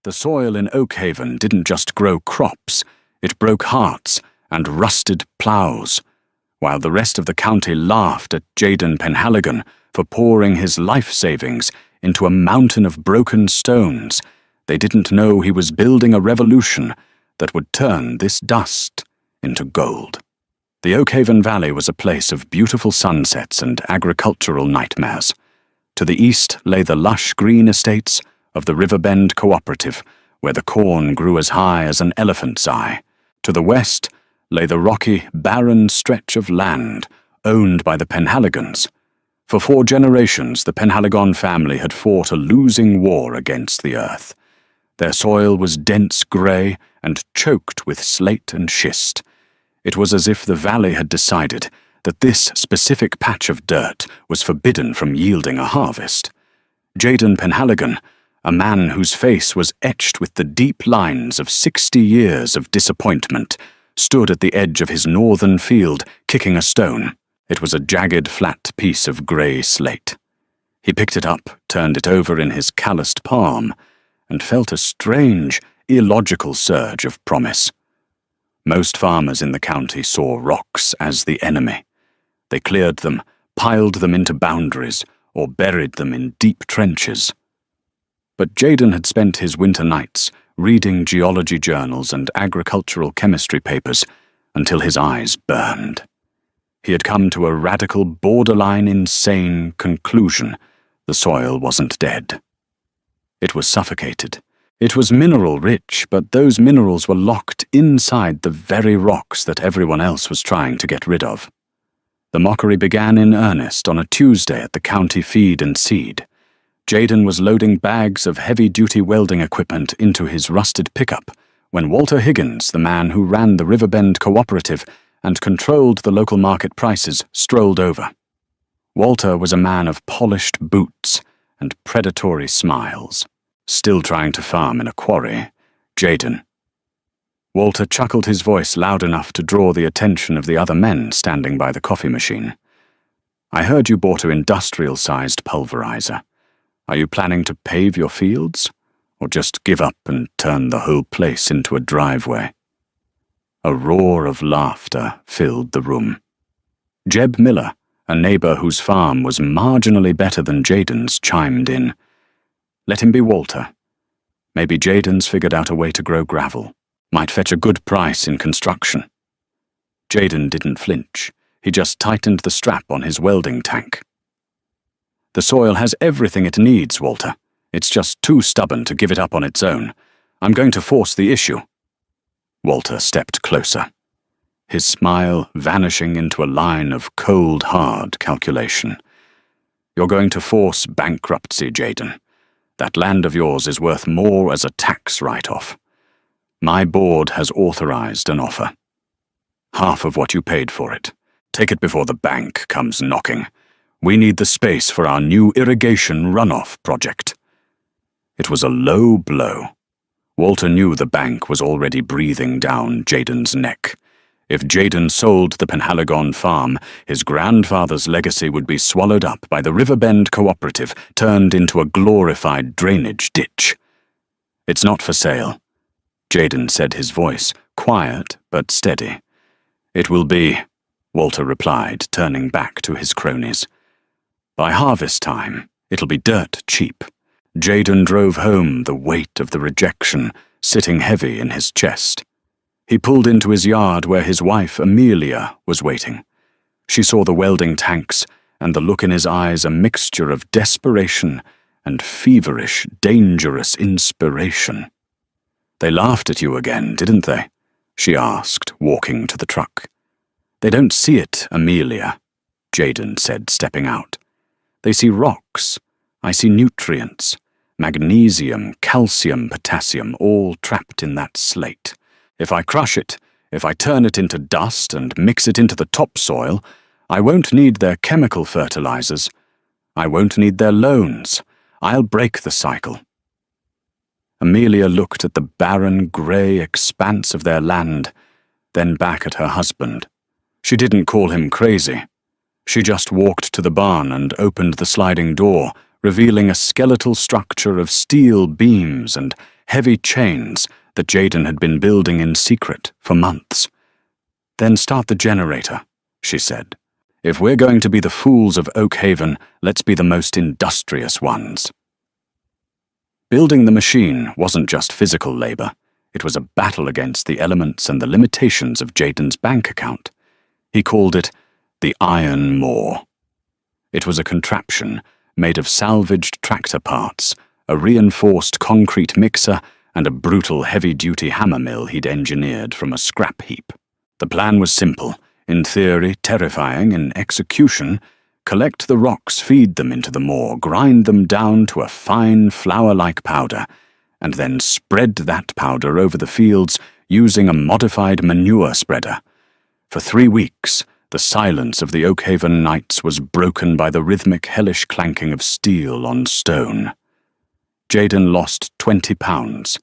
The soil in Oakhaven didn't just grow crops, it broke hearts and rusted ploughs, while the rest of the county laughed at Jaden Penhaligon for pouring his life savings into a mountain of broken stones. They didn't know he was building a revolution that would turn this dust into gold. The Oakhaven Valley was a place of beautiful sunsets and agricultural nightmares. To the east lay the lush green estates of the Riverbend Cooperative, where the corn grew as high as an elephant's eye. To the west lay the rocky, barren stretch of land owned by the Penhaligons. For 4 generations, the Penhaligon family had fought a losing war against the earth. Their soil was dense grey and choked with slate and schist. It was as if the valley had decided that this specific patch of dirt was forbidden from yielding a harvest. Jaden Penhaligon, a man whose face was etched with the deep lines of 60 years of disappointment, stood at the edge of his northern field, kicking a stone. It was a jagged, flat piece of grey slate. He picked it up, turned it over in his calloused palm, and felt a strange, illogical surge of promise. Most farmers in the county saw rocks as the enemy. They cleared them, piled them into boundaries, or buried them in deep trenches. But Jaden had spent his winter nights reading geology journals and agricultural chemistry papers until his eyes burned. He had come to a radical, borderline insane conclusion: the soil wasn't dead. It was suffocated. It was mineral-rich, but those minerals were locked inside the very rocks that everyone else was trying to get rid of. The mockery began in earnest on a Tuesday at the county feed and seed. Jaden was loading bags of heavy-duty welding equipment into his rusted pickup when Walter Higgins, the man who ran the Riverbend Cooperative and controlled the local market prices, strolled over. Walter was a man of polished boots and predatory smiles. Still trying to farm in a quarry, Jaden. Walter chuckled, his voice loud enough to draw the attention of the other men standing by the coffee machine. "I heard you bought an industrial-sized pulverizer. Are you planning to pave your fields, or just give up and turn the whole place into a driveway?" A roar of laughter filled the room. Jeb Miller, a neighbor whose farm was marginally better than Jaden's, chimed in. Let him be Walter. Maybe Jaden's figured out a way to grow gravel. Might fetch a good price in construction. Jaden didn't flinch. He just tightened the strap on his welding tank. "The soil has everything it needs, Walter. It's just too stubborn to give it up on its own. I'm going to force the issue." Walter stepped closer, his smile vanishing into a line of cold, hard calculation. "You're going to force bankruptcy, Jaden. That land of yours is worth more as a tax write-off. My board has authorized an offer. Half of what you paid for it. Take it before the bank comes knocking. We need the space for our new irrigation runoff project." It was a low blow. Walter knew the bank was already breathing down Jaden's neck. If Jaden sold the Penhaligon farm, his grandfather's legacy would be swallowed up by the Riverbend Cooperative, turned into a glorified drainage ditch. "It's not for sale," Jaden said, his voice quiet but steady. "It will be," Walter replied, turning back to his cronies. "By harvest time, it'll be dirt cheap." Jaden drove home the weight of the rejection sitting heavy in his chest. He pulled into his yard where his wife, Amelia, was waiting. She saw the welding tanks, and the look in his eyes a mixture of desperation and feverish, dangerous inspiration. "They laughed at you again, didn't they?" she asked, walking to the truck. "They don't see it, Amelia," Jaden said, stepping out. "They see rocks. I see nutrients. Magnesium, calcium, potassium, all trapped in that slate. If I crush it, if I turn it into dust and mix it into the topsoil, I won't need their chemical fertilizers. I won't need their loans. I'll break the cycle." Amelia looked at the barren, grey expanse of their land, then back at her husband. She didn't call him crazy. She just walked to the barn and opened the sliding door, revealing a skeletal structure of steel beams and heavy chains that Jayden had been building in secret for months. "Then start the generator," she said. "If we're going to be the fools of Oakhaven, let's be the most industrious ones." Building the machine wasn't just physical labor. It was a battle against the elements and the limitations of Jayden's bank account. He called it the Iron Maw. It was a contraption made of salvaged tractor parts, a reinforced concrete mixer, and a brutal heavy-duty hammer mill he'd engineered from a scrap heap. The plan was simple, in theory terrifying, in execution: collect the rocks, feed them into the maw, grind them down to a fine flour-like powder, and then spread that powder over the fields using a modified manure spreader. For 3 weeks, the silence of the Oakhaven nights was broken by the rhythmic, hellish clanking of steel on stone. Jayden lost 20 pounds.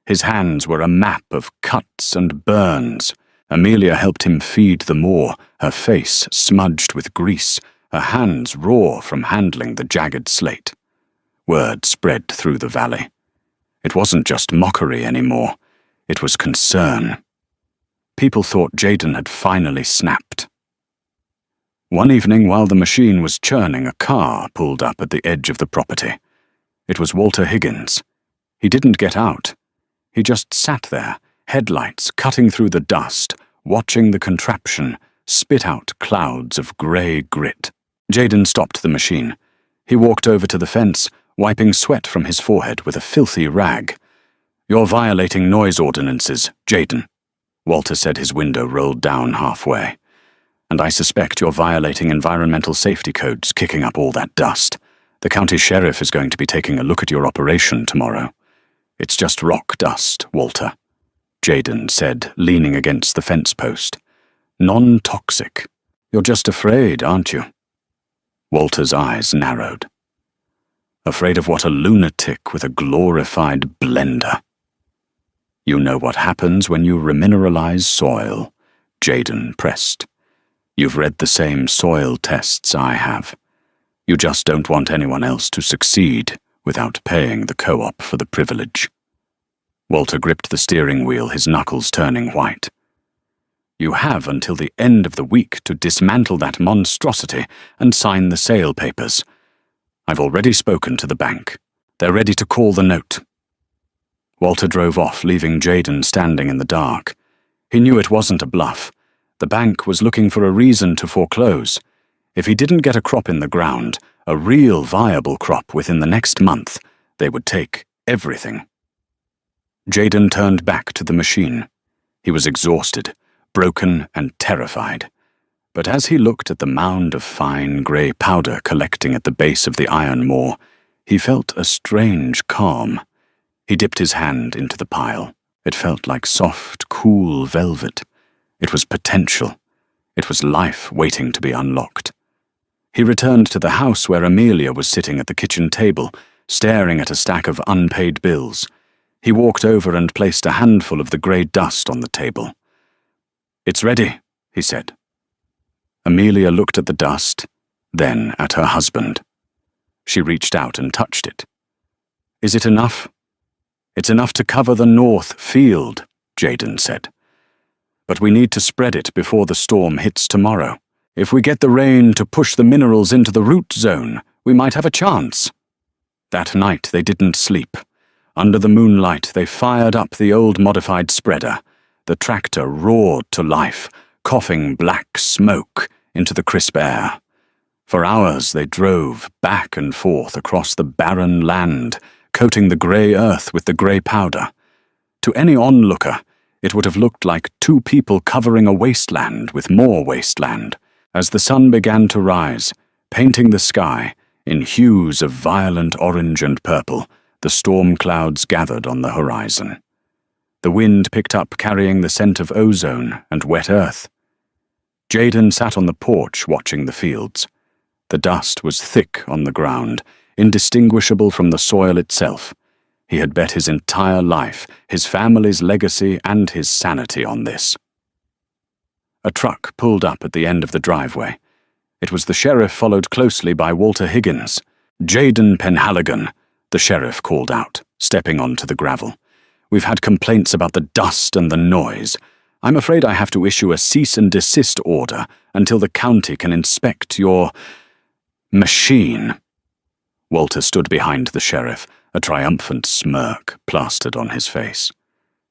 His hands were a map of cuts and burns. Amelia helped him feed the maw, her face smudged with grease, her hands raw from handling the jagged slate. Word spread through the valley. It wasn't just mockery anymore. It was concern. People thought Jayden had finally snapped. One evening, while the machine was churning, a car pulled up at the edge of the property. It was Walter Higgins. He didn't get out. He just sat there, headlights cutting through the dust, watching the contraption spit out clouds of grey grit. Jayden stopped the machine. He walked over to the fence, wiping sweat from his forehead with a filthy rag. "You're violating noise ordinances, Jayden," Walter said, his window rolled down halfway. "And I suspect you're violating environmental safety codes, kicking up all that dust. The county sheriff is going to be taking a look at your operation tomorrow." "It's just rock dust, Walter," Jayden said, leaning against the fence post. "Non-toxic. You're just afraid, aren't you?" Walter's eyes narrowed. "Afraid of what? A lunatic with a glorified blender." "You know what happens when you remineralize soil," Jayden pressed. "You've read the same soil tests I have. You just don't want anyone else to succeed without paying the co-op for the privilege." Walter gripped the steering wheel, his knuckles turning white. "You have until the end of the week to dismantle that monstrosity and sign the sale papers. I've already spoken to the bank. They're ready to call the note." Walter drove off, leaving Jayden standing in the dark. He knew it wasn't a bluff. The bank was looking for a reason to foreclose. If he didn't get a crop in the ground, a real viable crop within the next month, they would take everything. Jayden turned back to the machine. He was exhausted, broken and terrified. But as he looked at the mound of fine grey powder collecting at the base of the iron maw, he felt a strange calm. He dipped his hand into the pile. It felt like soft, cool velvet. It was potential. It was life waiting to be unlocked. He returned to the house where Amelia was sitting at the kitchen table, staring at a stack of unpaid bills. He walked over and placed a handful of the grey dust on the table. "It's ready," he said. Amelia looked at the dust, then at her husband. She reached out and touched it. "Is it enough?" "It's enough to cover the north field," Jayden said. "But we need to spread it before the storm hits tomorrow. If we get the rain to push the minerals into the root zone, we might have a chance." That night they didn't sleep. Under the moonlight they fired up the old modified spreader. The tractor roared to life, coughing black smoke into the crisp air. For hours they drove back and forth across the barren land, coating the grey earth with the grey powder. To any onlooker, it would have looked like two people covering a wasteland with more wasteland. As the sun began to rise, painting the sky in hues of violent orange and purple, the storm clouds gathered on the horizon. The wind picked up, carrying the scent of ozone and wet earth. Jayden sat on the porch watching the fields. The dust was thick on the ground, indistinguishable from the soil itself. He had bet his entire life, his family's legacy and his sanity on this. A truck pulled up at the end of the driveway. It was the sheriff, followed closely by Walter Higgins. "Jayden Penhaligon," the sheriff called out, stepping onto the gravel. We've had complaints about the dust and the noise. I'm afraid I have to issue a cease and desist order until the county can inspect your machine." Walter stood behind the sheriff, a triumphant smirk plastered on his face.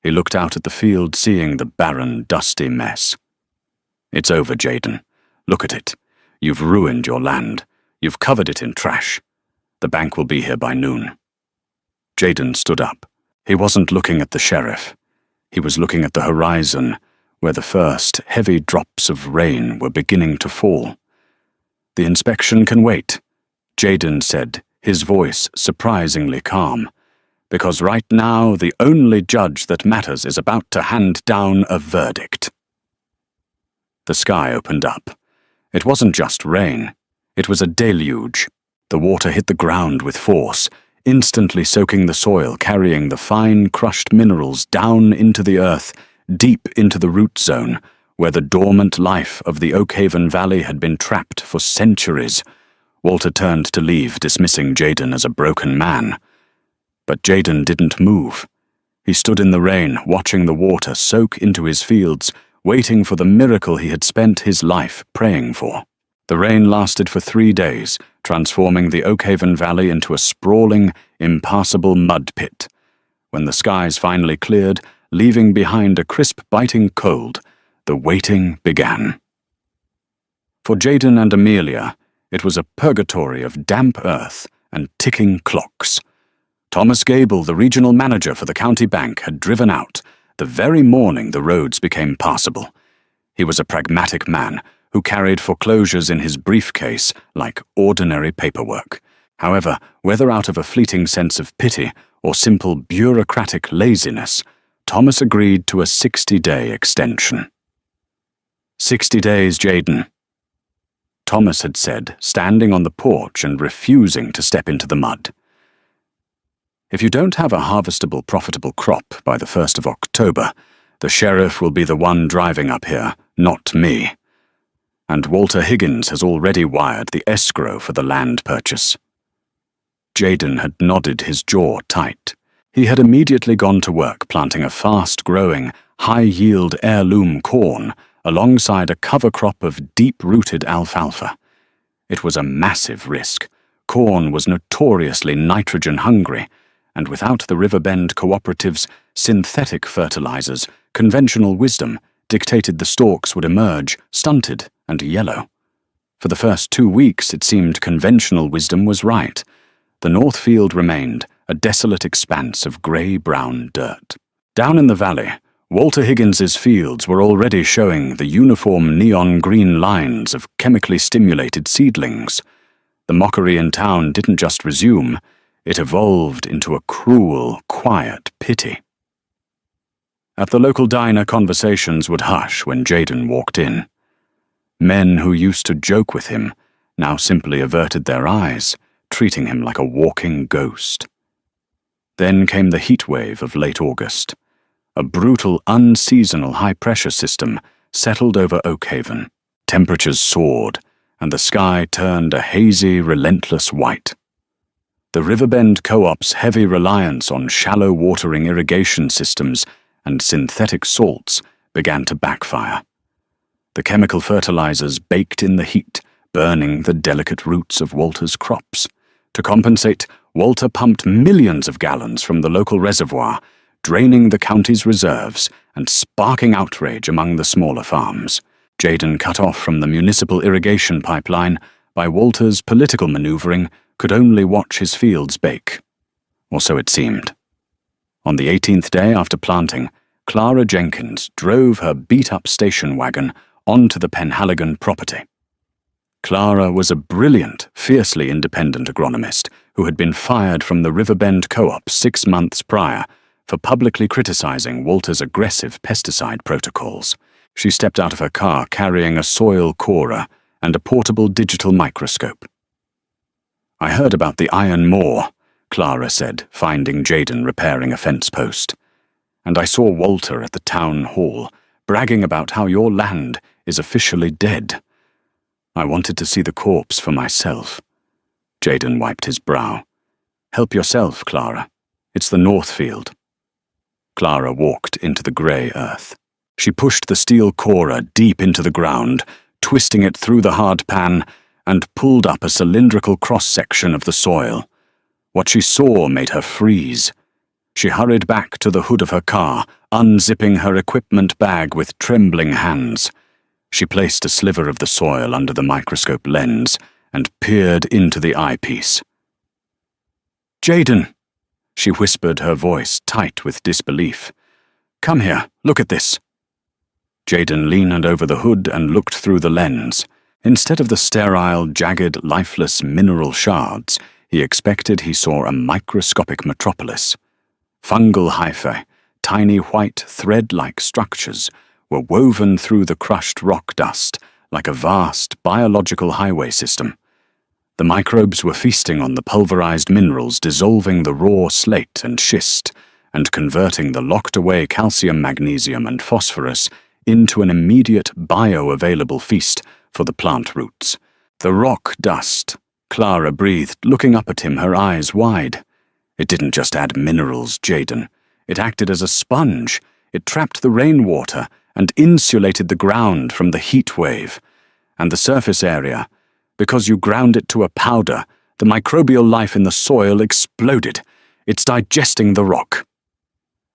He looked out at the field, seeing the barren, dusty mess. "It's over, Jaden. Look at it. You've ruined your land. You've covered it in trash. The bank will be here by noon." Jaden stood up. He wasn't looking at the sheriff. He was looking at the horizon, where the first heavy drops of rain were beginning to fall. "The inspection can wait," Jaden said, his voice surprisingly calm, "because right now the only judge that matters is about to hand down a verdict." The sky opened up. It wasn't just rain. It was a deluge. The water hit the ground with force, instantly soaking the soil, carrying the fine, crushed minerals down into the earth, deep into the root zone, where the dormant life of the Oakhaven Valley had been trapped for centuries. Walter turned to leave, dismissing Jaden as a broken man. But Jaden didn't move. He stood in the rain, watching the water soak into his fields, waiting for the miracle he had spent his life praying for. The rain lasted for 3 days, transforming the Oakhaven Valley into a sprawling, impassable mud pit. When the skies finally cleared, leaving behind a crisp, biting cold, the waiting began. For Jaden and Amelia, it was a purgatory of damp earth and ticking clocks. Thomas Gable, the regional manager for the county bank, had driven out the very morning the roads became passable. He was a pragmatic man who carried foreclosures in his briefcase like ordinary paperwork. However, whether out of a fleeting sense of pity or simple bureaucratic laziness, Thomas agreed to a 60-day extension. 60 days, Jaden," Thomas had said, standing on the porch and refusing to step into the mud. "If you don't have a harvestable, profitable crop by the 1st of October, the sheriff will be the one driving up here, not me. And Walter Higgins has already wired the escrow for the land purchase." Jaden had nodded, his jaw tight. He had immediately gone to work planting a fast-growing, high-yield heirloom corn alongside a cover crop of deep-rooted alfalfa. It was a massive risk. Corn was notoriously nitrogen-hungry, and without the Riverbend Cooperative's synthetic fertilizers, conventional wisdom dictated the stalks would emerge stunted and yellow. For the first 2 weeks, it seemed conventional wisdom was right. The north field remained a desolate expanse of grey-brown dirt. Down in the valley, Walter Higgins's fields were already showing the uniform neon-green lines of chemically stimulated seedlings. The mockery in town didn't just resume, it evolved into a cruel, quiet pity. At the local diner, conversations would hush when Jaden walked in. Men who used to joke with him now simply averted their eyes, treating him like a walking ghost. Then came the heat wave of late August. A brutal, unseasonal high-pressure system settled over Oakhaven. Temperatures soared, and the sky turned a hazy, relentless white. The Riverbend Co-op's heavy reliance on shallow watering irrigation systems and synthetic salts began to backfire. The chemical fertilizers baked in the heat, burning the delicate roots of Walter's crops. To compensate, Walter pumped millions of gallons from the local reservoir, draining the county's reserves and sparking outrage among the smaller farms. Jaden, cut off from the municipal irrigation pipeline by Walter's political maneuvering, could only watch his fields bake. Or so it seemed. On the 18th day after planting, Clara Jenkins drove her beat-up station wagon onto the Penhaligon property. Clara was a brilliant, fiercely independent agronomist who had been fired from the Riverbend Co-op 6 months prior for publicly criticizing Walter's aggressive pesticide protocols. She stepped out of her car carrying a soil corer and a portable digital microscope. "I heard about the iron moor," Clara said, finding Jaden repairing a fence post. "And I saw Walter at the town hall, bragging about how your land is officially dead. I wanted to see the corpse for myself." Jaden wiped his brow. "Help yourself, Clara. It's the Northfield." Clara walked into the grey earth. She pushed the steel corer deep into the ground, twisting it through the hard pan, and pulled up a cylindrical cross-section of the soil. What she saw made her freeze. She hurried back to the hood of her car, unzipping her equipment bag with trembling hands. She placed a sliver of the soil under the microscope lens and peered into the eyepiece. "Jaden," she whispered, her voice tight with disbelief. "Come here, look at this." Jaden leaned over the hood and looked through the lens. Instead of the sterile, jagged, lifeless mineral shards, he expected he saw a microscopic metropolis. Fungal hyphae, tiny white thread-like structures, were woven through the crushed rock dust like a vast biological highway system. The microbes were feasting on the pulverized minerals, dissolving the raw slate and schist, and converting the locked-away calcium, magnesium, and phosphorus into an immediate bioavailable feast for the plant roots. "The rock dust," Clara breathed, looking up at him, her eyes wide. "It didn't just add minerals, Jaden. It acted as a sponge. It trapped the rainwater and insulated the ground from the heat wave. And the surface area, because you ground it to a powder, the microbial life in the soil exploded. It's digesting the rock."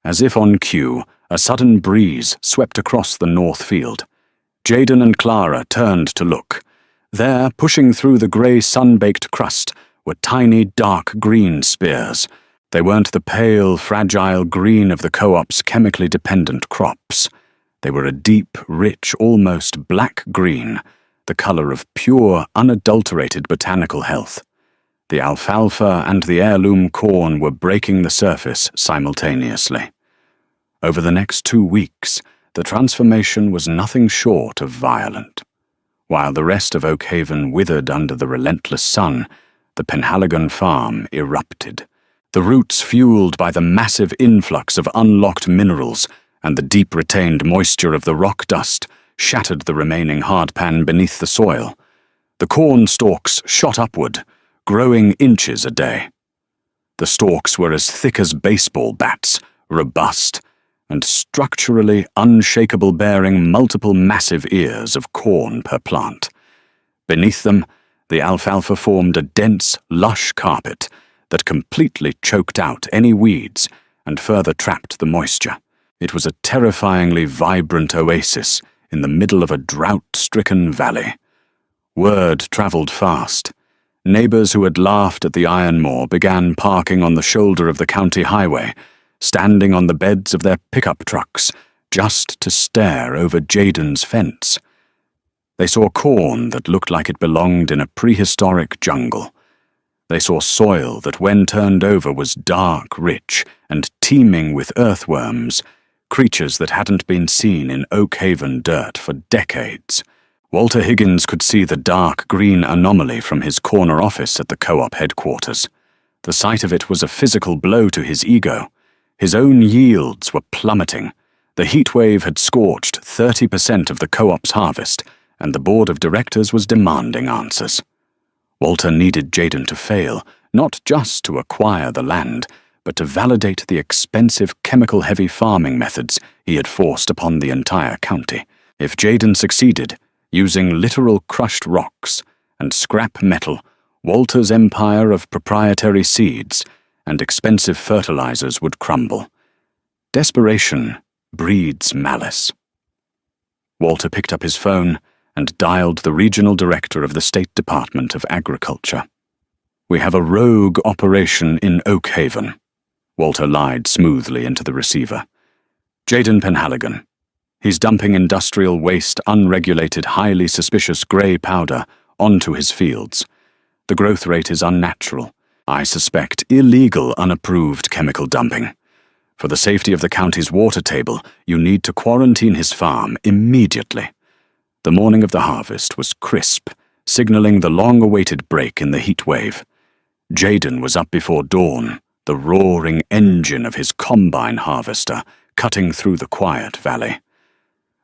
As if on cue, a sudden breeze swept across the north field. Jaden and Clara turned to look. There, pushing through the grey sun-baked crust, were tiny dark green spears. They weren't the pale, fragile green of the co-op's chemically dependent crops. They were a deep, rich, almost black green, the colour of pure, unadulterated botanical health. The alfalfa and the heirloom corn were breaking the surface simultaneously. Over the next 2 weeks, the transformation was nothing short of violent. While the rest of Oakhaven withered under the relentless sun, the Penhaligon farm erupted. The roots fueled by the massive influx of unlocked minerals and the deep retained moisture of the rock dust shattered the remaining hardpan beneath the soil. The corn stalks shot upward, growing inches a day. The stalks were as thick as baseball bats, robust, and structurally unshakable, bearing multiple massive ears of corn per plant. Beneath them, the alfalfa formed a dense, lush carpet that completely choked out any weeds and further trapped the moisture. It was a terrifyingly vibrant oasis in the middle of a drought-stricken valley. Word travelled fast. Neighbours who had laughed at the iron moor began parking on the shoulder of the county highway, standing on the beds of their pickup trucks just to stare over Jaden's fence. They saw corn that looked like it belonged in a prehistoric jungle. They saw soil that, when turned over, was dark, rich, and teeming with earthworms, creatures that hadn't been seen in Oakhaven dirt for decades. Walter Higgins could see the dark green anomaly from his corner office at the co-op headquarters. The sight of it was a physical blow to his ego. His own yields were plummeting. The heat wave had scorched 30% of the co-op's harvest, and the board of directors was demanding answers. Walter needed Jaden to fail, not just to acquire the land, but to validate the expensive chemical-heavy farming methods he had forced upon the entire county. If Jaden succeeded, using literal crushed rocks and scrap metal, Walter's empire of proprietary seeds and expensive fertilizers would crumble. Desperation breeds malice. Walter picked up his phone and dialed the regional director of the State Department of Agriculture. "We have a rogue operation in Oakhaven," Walter lied smoothly into the receiver. "Jaden Penhaligon. He's dumping industrial waste, unregulated, highly suspicious grey powder onto his fields. The growth rate is unnatural. I suspect illegal, unapproved chemical dumping. For the safety of the county's water table, you need to quarantine his farm immediately." The morning of the harvest was crisp, signaling the long-awaited break in the heat wave. Jaden was up before dawn, the roaring engine of his combine harvester cutting through the quiet valley.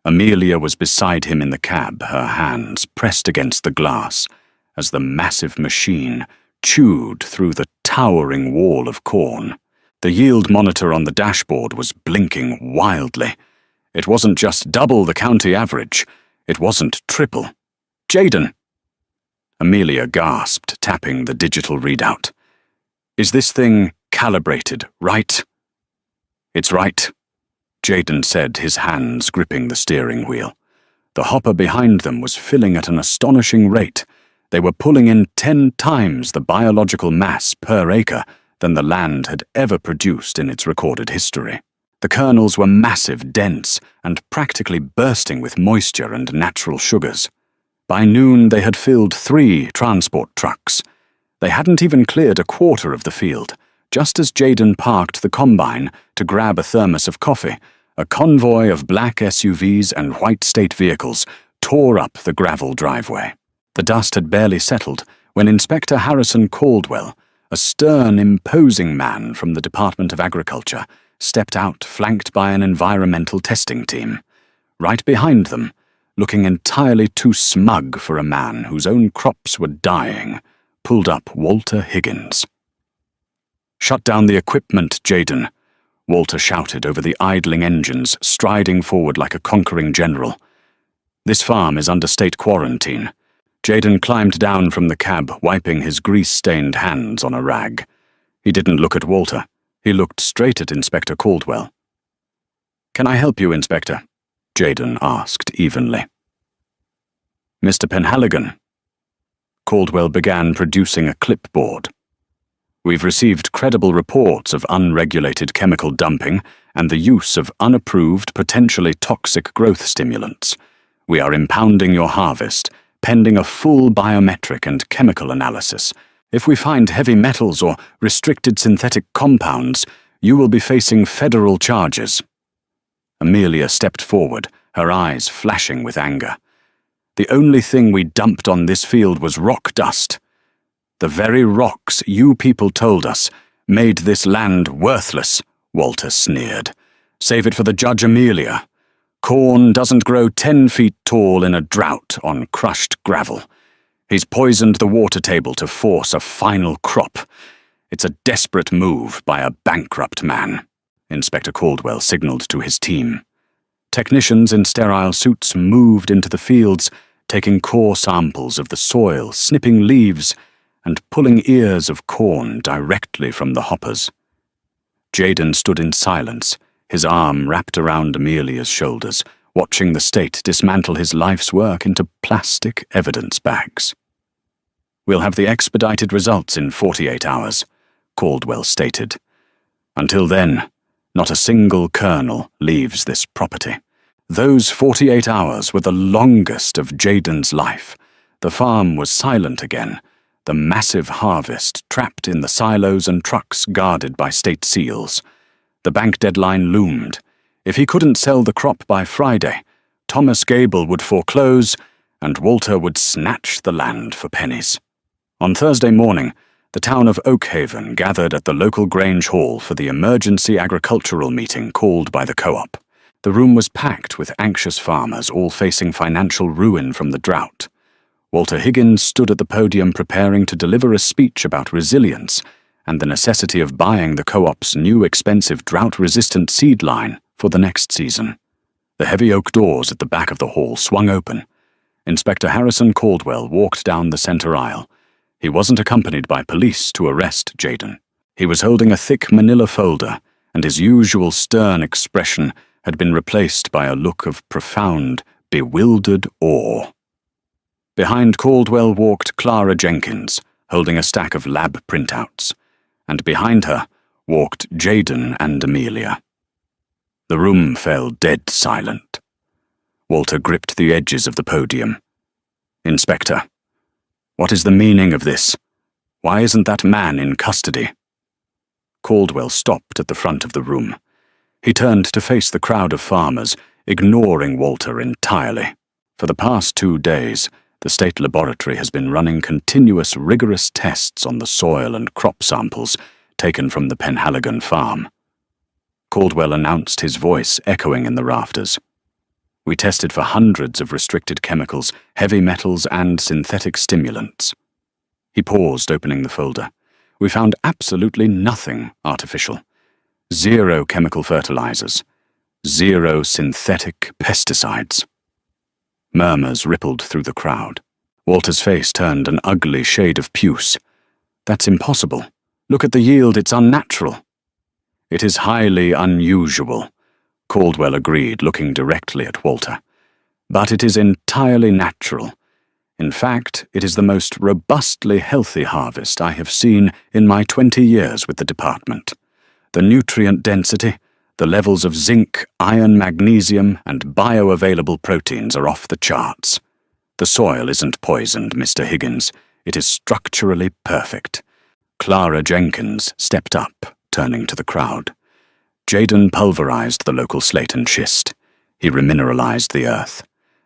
Amelia was beside him in the cab, her hands pressed against the glass, as the massive machine chewed through the towering wall of corn. The yield monitor on the dashboard was blinking wildly. It wasn't just double the county average. It wasn't triple. "Jayden!" Amelia gasped, tapping the digital readout. "Is this thing calibrated, right?" "It's right," Jayden said, his hands gripping the steering wheel. The hopper behind them was filling at an astonishing rate. They were pulling in 10 times the biological mass per acre than the land had ever produced in its recorded history. The kernels were massive, dense, and practically bursting with moisture and natural sugars. By noon, they had filled 3 transport trucks. They hadn't even cleared a quarter of the field. Just as Jayden parked the combine to grab a thermos of coffee, a convoy of black SUVs and white state vehicles tore up the gravel driveway. The dust had barely settled when Inspector Harrison Caldwell, a stern, imposing man from the Department of Agriculture, stepped out, flanked by an environmental testing team. Right behind them, looking entirely too smug for a man whose own crops were dying, pulled up Walter Higgins. "Shut down the equipment, Jayden," Walter shouted over the idling engines, striding forward like a conquering general. "This farm is under state quarantine." Jayden climbed down from the cab, wiping his grease-stained hands on a rag. He didn't look at Walter. He looked straight at Inspector Caldwell. "Can I help you, Inspector?" Jayden asked evenly. "Mr. Penhaligon." Caldwell began producing a clipboard. "We've received credible reports of unregulated chemical dumping and the use of unapproved, potentially toxic growth stimulants. We are impounding your harvest, pending a full biometric and chemical analysis. If we find heavy metals or restricted synthetic compounds, you will be facing federal charges." Amelia stepped forward, her eyes flashing with anger. "The only thing we dumped on this field was rock dust. The very rocks you people told us made this land worthless," Walter sneered. "Save it for the Judge Amelia. Corn doesn't grow 10 feet tall in a drought on crushed gravel. He's poisoned the water table to force a final crop. It's a desperate move by a bankrupt man," Inspector Caldwell signaled to his team. Technicians in sterile suits moved into the fields, taking core samples of the soil, snipping leaves, and pulling ears of corn directly from the hoppers. Jayden stood in silence, his arm wrapped around Amelia's shoulders, watching the state dismantle his life's work into plastic evidence bags. "We'll have the expedited results in 48 hours, Caldwell stated. "Until then, not a single kernel leaves this property." Those 48 hours were the longest of Jayden's life. The farm was silent again, the massive harvest trapped in the silos and trucks guarded by state seals. The bank deadline loomed. If he couldn't sell the crop by Friday, Thomas Gable would foreclose, and Walter would snatch the land for pennies. On Thursday morning, the town of Oakhaven gathered at the local Grange Hall for the emergency agricultural meeting called by the co-op. The room was packed with anxious farmers, all facing financial ruin from the drought. Walter Higgins stood at the podium preparing to deliver a speech about resilience and the necessity of buying the co-op's new expensive drought-resistant seed line for the next season. The heavy oak doors at the back of the hall swung open. Inspector Harrison Caldwell walked down the center aisle. He wasn't accompanied by police to arrest Jayden. He was holding a thick manila folder, and his usual stern expression had been replaced by a look of profound, bewildered awe. Behind Caldwell walked Clara Jenkins, holding a stack of lab printouts, and behind her walked Jayden and Amelia. The room fell dead silent. Walter gripped the edges of the podium. "Inspector, what is the meaning of this? Why isn't that man in custody?" Caldwell stopped at the front of the room. He turned to face the crowd of farmers, ignoring Walter entirely. For the past 2 days, the state laboratory has been running continuous rigorous tests on the soil and crop samples taken from the Penhaligon farm. Caldwell announced, his voice echoing in the rafters. "We tested for hundreds of restricted chemicals, heavy metals, and synthetic stimulants." He paused, opening the folder. "We found absolutely nothing artificial. Zero chemical fertilizers. Zero synthetic pesticides. Murmurs rippled through the crowd. Walter's face turned an ugly shade of puce. That's impossible. Look at the yield, it's unnatural. It is highly unusual, Caldwell agreed, looking directly at Walter. But it is entirely natural. In fact, it is the most robustly healthy harvest I have seen in my 20 years with the department. The nutrient density, the levels of zinc, iron, magnesium, and bioavailable proteins are off the charts. The soil isn't poisoned, Mr. Higgins. It is structurally perfect. Clara Jenkins stepped up, turning to the crowd. Jaden pulverized the local slate and schist. He remineralized the earth.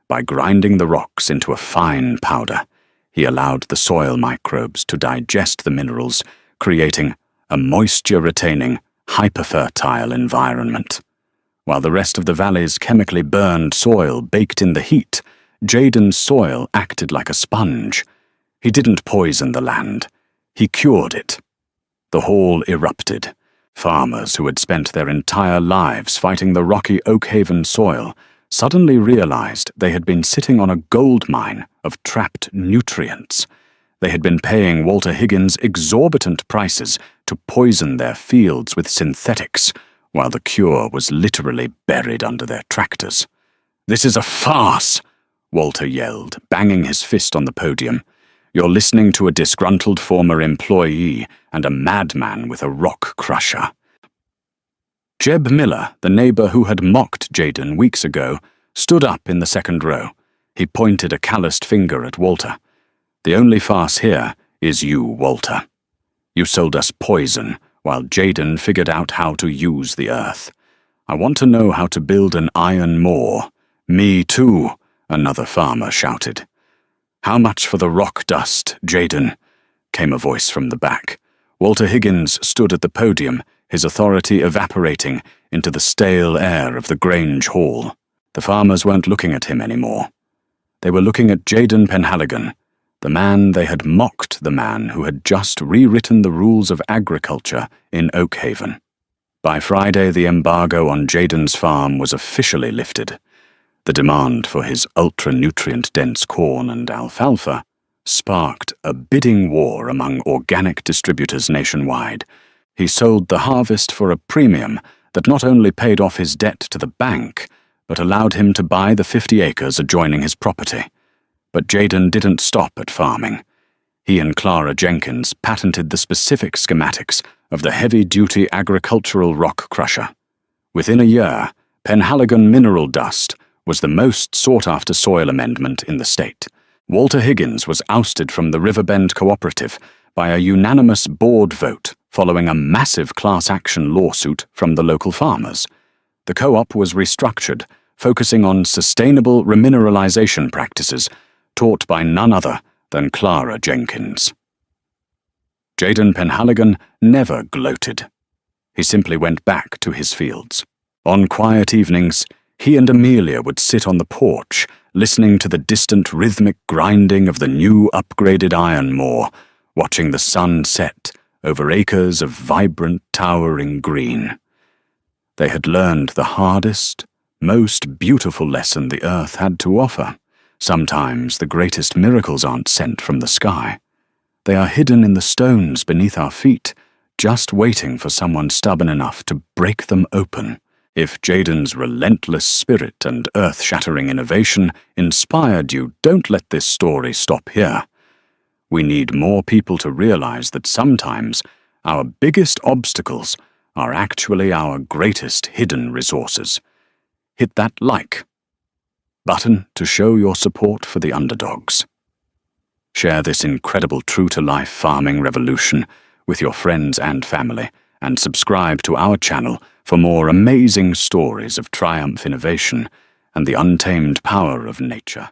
By grinding the rocks into a fine powder, he allowed the soil microbes to digest the minerals, creating a moisture-retaining, hyperfertile environment. While the rest of the valley's chemically burned soil baked in the heat, Jaden's soil acted like a sponge. He didn't poison the land. He cured it. The hall erupted. Farmers who had spent their entire lives fighting the rocky Oakhaven soil suddenly realized they had been sitting on a gold mine of trapped nutrients. They had been paying Walter Higgins exorbitant prices to poison their fields with synthetics, while the cure was literally buried under their tractors. "This is a farce!" Walter yelled, banging his fist on the podium. "You're listening to a disgruntled former employee and a madman with a rock crusher." Jeb Miller, the neighbor who had mocked Jaden weeks ago, stood up in the second row. He pointed a calloused finger at Walter. "The only farce here is you, Walter. You sold us poison while Jaden figured out how to use the earth. I want to know how to build an iron moor." "Me too," another farmer shouted. "How much for the rock dust, Jaden?" came a voice from the back. Walter Higgins stood at the podium, his authority evaporating into the stale air of the Grange Hall. The farmers weren't looking at him anymore. They were looking at Jaden Penhaligon, the man they had mocked, the man who had just rewritten the rules of agriculture in Oakhaven. By Friday, the embargo on Jaden's farm was officially lifted. The demand for his ultra-nutrient-dense corn and alfalfa sparked a bidding war among organic distributors nationwide. He sold the harvest for a premium that not only paid off his debt to the bank, but allowed him to buy the 50 acres adjoining his property. But Jaden didn't stop at farming. He and Clara Jenkins patented the specific schematics of the heavy-duty agricultural rock crusher. Within a year, Penhaligon mineral dust was the most sought-after soil amendment in the state. Walter Higgins was ousted from the Riverbend Cooperative by a unanimous board vote following a massive class-action lawsuit from the local farmers. The co-op was restructured, focusing on sustainable remineralization practices taught by none other than Clara Jenkins. Jaden Penhaligon never gloated. He simply went back to his fields. On quiet evenings, he and Amelia would sit on the porch, listening to the distant rhythmic grinding of the new upgraded iron moor, watching the sun set over acres of vibrant, towering green. They had learned the hardest, most beautiful lesson the earth had to offer. Sometimes the greatest miracles aren't sent from the sky. They are hidden in the stones beneath our feet, just waiting for someone stubborn enough to break them open. If Jaden's relentless spirit and earth-shattering innovation inspired you, don't let this story stop here. We need more people to realize that sometimes our biggest obstacles are actually our greatest hidden resources. Hit that like button to show your support for the underdogs. Share this incredible true-to-life farming revolution with your friends and family, and subscribe to our channel for more amazing stories of triumph innovation and the untamed power of nature.